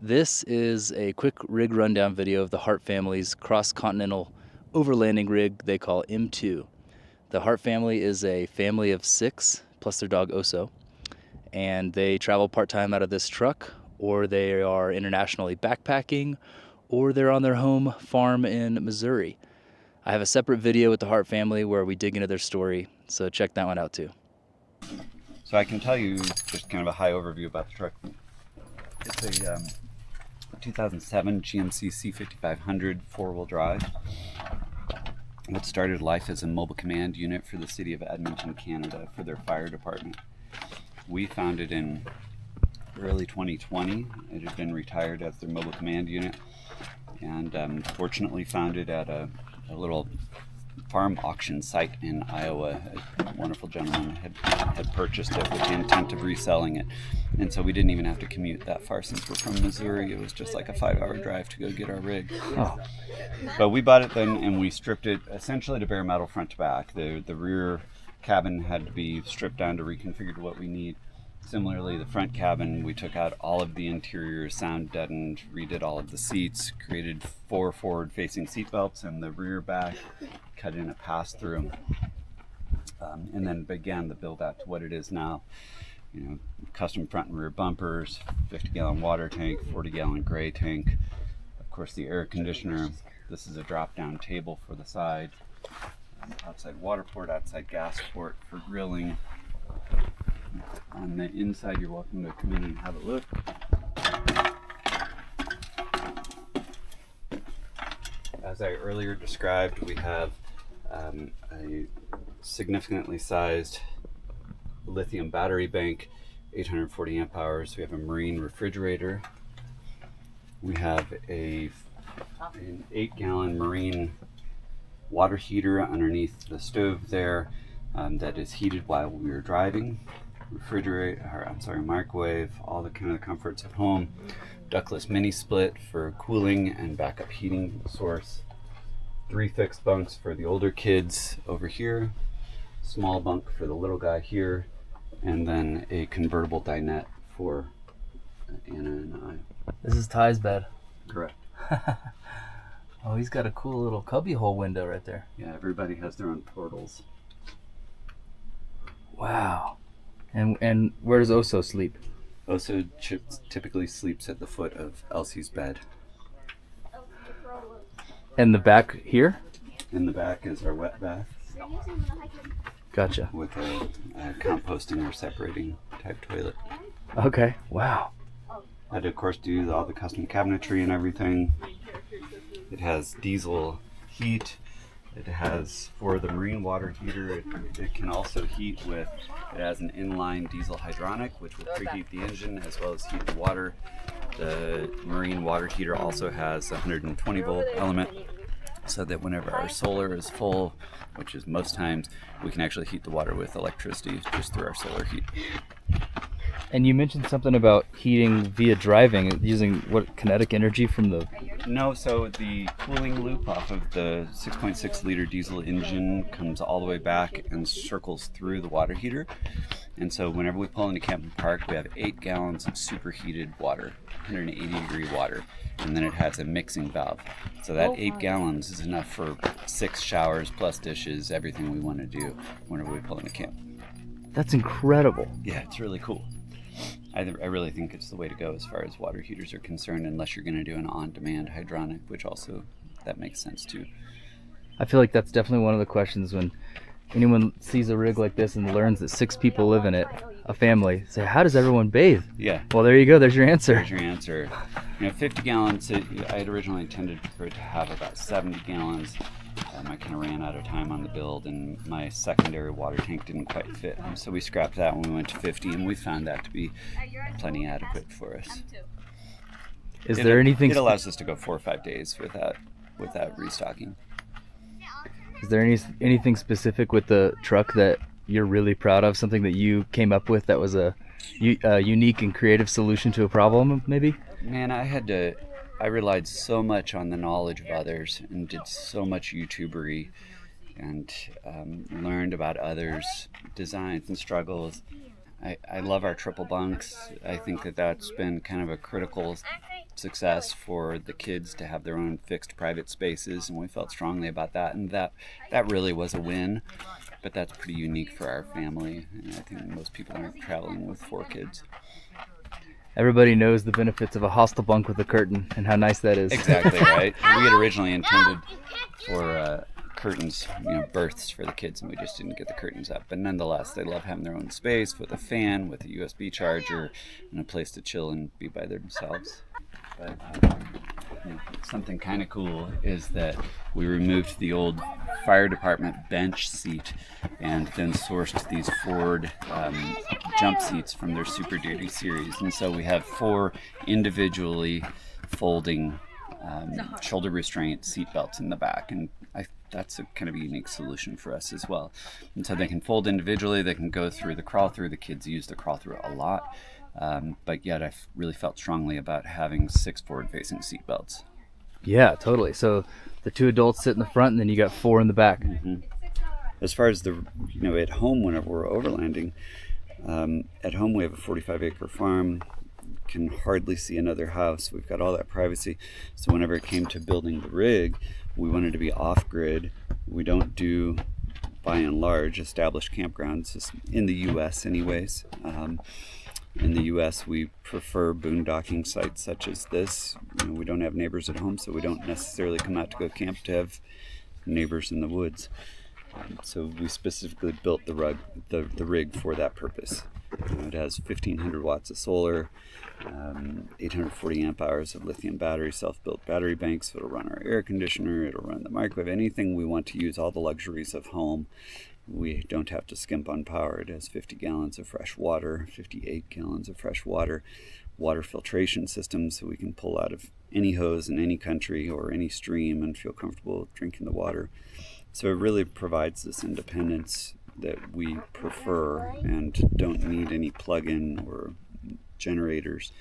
This is a quick rig rundown video of the Hart family's cross-continental overlanding rig they call M2. The Hart family is a family of 6, plus their dog Oso, and they travel part-time out of this truck, or they are internationally backpacking, or they're on their home farm in Missouri. I have a separate video with the Hart family where we dig into their story, so check that one out too. So I can tell you just kind of a high overview about the truck. It's a 2007 GMC C5500 four-wheel drive. It started life as a mobile command unit for the city of Edmonton, Canada, for their fire department. We found it in early 2020. It had been retired as their mobile command unit, and fortunately found it at a little farm auction site in Iowa. A wonderful gentleman had purchased it with the intent of reselling it, and so we didn't even have to commute that far since we're from Missouri. It was just like a 5-hour drive to go get our rig. Oh. But we bought it then, and we stripped it essentially to bare metal front to back. The rear cabin had to be stripped down to reconfigure to what we need. Similarly, the front cabin, we took out all of the interior, sound deadened, redid all of the seats, created 4 forward-facing seat belts, and the rear back, cut in a pass-through, and then began the build out to what it is now. You know, custom front and rear bumpers, 50-gallon water tank, 40-gallon gray tank, of course the air conditioner. This is a drop-down table for the side, outside water port, outside gas port for grilling. On the inside, you're welcome to come in and have a look. As I earlier described, we have a significantly sized lithium battery bank, 840 amp hours. We have a marine refrigerator. We have an 8-gallon marine water heater underneath the stove there that is heated while we are driving. Microwave, all the kind of comforts of home. Ductless mini split for cooling and backup heating source. 3 fixed bunks for the older kids over here. Small bunk for the little guy here. And then a convertible dinette for Anna and I. This is Ty's bed. Correct. Oh, he's got a cool little cubby hole window right there. Yeah, everybody has their own portals. Wow. And where does Oso sleep? Oso typically sleeps at the foot of Elsie's bed. And the back here? In the back is our wet bath. Gotcha. With a composting or separating type toilet. Okay. Wow. I had to, of course, do all the custom cabinetry and everything. It has diesel heat. It has, for the marine water heater, it can also heat with, it has an inline diesel hydronic, which will preheat the engine as well as heat the water. The marine water heater also has a 120 volt element, so that whenever our solar is full, which is most times, we can actually heat the water with electricity just through our solar heat. And you mentioned something about heating via driving, using what, kinetic energy from the... No, so the cooling loop off of the 6.6 liter diesel engine comes all the way back and circles through the water heater. And so whenever we pull into Camp and Park, we have 8 gallons of superheated water, 180 degree water, and then it has a mixing valve. So that 8 gallons is enough for 6 showers plus dishes, everything we want to do whenever we pull into camp. That's incredible. Yeah, it's really cool. I really think it's the way to go as far as water heaters are concerned, unless you're going to do an on-demand hydronic, which also, that makes sense too. I feel like that's definitely one of the questions when anyone sees a rig like this and learns that 6 people live in it, a family, say, how does everyone bathe? Yeah. Well, there you go. There's your answer. There's your answer. 50 gallons, I had originally intended for it to have about 70 gallons. I kind of ran out of time on the build, and my secondary water tank didn't quite fit. So we scrapped that when we went to 50, and we found that to be plenty adequate for us. Is there anything... It allows us to go 4 or 5 days without restocking. Is there anything specific with the truck that you're really proud of? Something that you came up with that was a unique and creative solution to a problem, maybe? Man, I relied so much on the knowledge of others and did so much YouTubery and learned about others' designs and struggles. I love our triple bunks. I think that that's been kind of a critical success for the kids to have their own fixed private spaces, and we felt strongly about that, and that really was a win. But that's pretty unique for our family, and I think most people aren't traveling with 4 kids. Everybody knows the benefits of a hostel bunk with a curtain and how nice that is. Exactly, right? We had originally intended for curtains, berths for the kids, and we just didn't get the curtains up. But nonetheless, they love having their own space with a fan, with a USB charger, and a place to chill and be by themselves. But something kind of cool is that we removed the old fire department bench seat and then sourced these Ford jump seats from their Super Duty series. And so we have 4 individually folding shoulder restraint seat belts in the back. And that's a kind of a unique solution for us as well. And so they can fold individually, they can go through the crawl through. The kids use the crawl through a lot. But yet I really felt strongly about having 6 forward-facing seat belts. Yeah, totally. So the 2 adults sit in the front, and then you got 4 in the back. Mm-hmm. As far as the, at home, whenever we're overlanding, at home we have a 45-acre farm. Can hardly see another house. We've got all that privacy. So whenever it came to building the rig, we wanted to be off-grid. We don't do, by and large, established campgrounds in the U.S. anyways. In the U.S., we prefer boondocking sites such as this. We don't have neighbors at home, so we don't necessarily come out to go camp to have neighbors in the woods. So we specifically built the rig for that purpose. It has 1,500 watts of solar, 840 amp hours of lithium battery, self-built battery banks. It'll run our air conditioner, it'll run the microwave, anything we want to use, all the luxuries of home. We don't have to skimp on power. It has 50 gallons of fresh water, 58 gallons of fresh water, water filtration systems, so we can pull out of any hose in any country or any stream and feel comfortable drinking the water. So it really provides this independence that we prefer and don't need any plug-in or generators.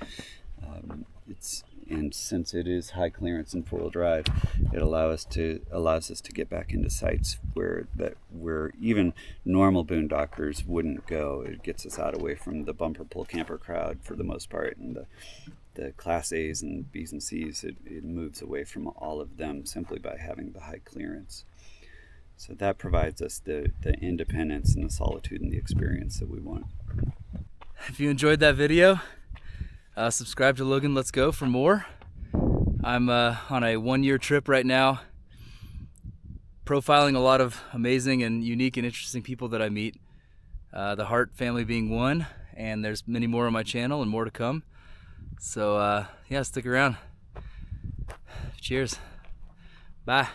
And since it is high clearance and 4-wheel drive, it allows us to get back into sites where even normal boondockers wouldn't go. It gets us out away from the bumper pull camper crowd for the most part, and the Class A's and B's and C's. It moves away from all of them simply by having the high clearance. So that provides us the independence and the solitude and the experience that we want. If you enjoyed that video, subscribe to Logan Let's Go for more. I'm on a 1-year trip right now, profiling a lot of amazing and unique and interesting people that I meet. The Hart family being one, and there's many more on my channel and more to come. So yeah, stick around. Cheers. Bye.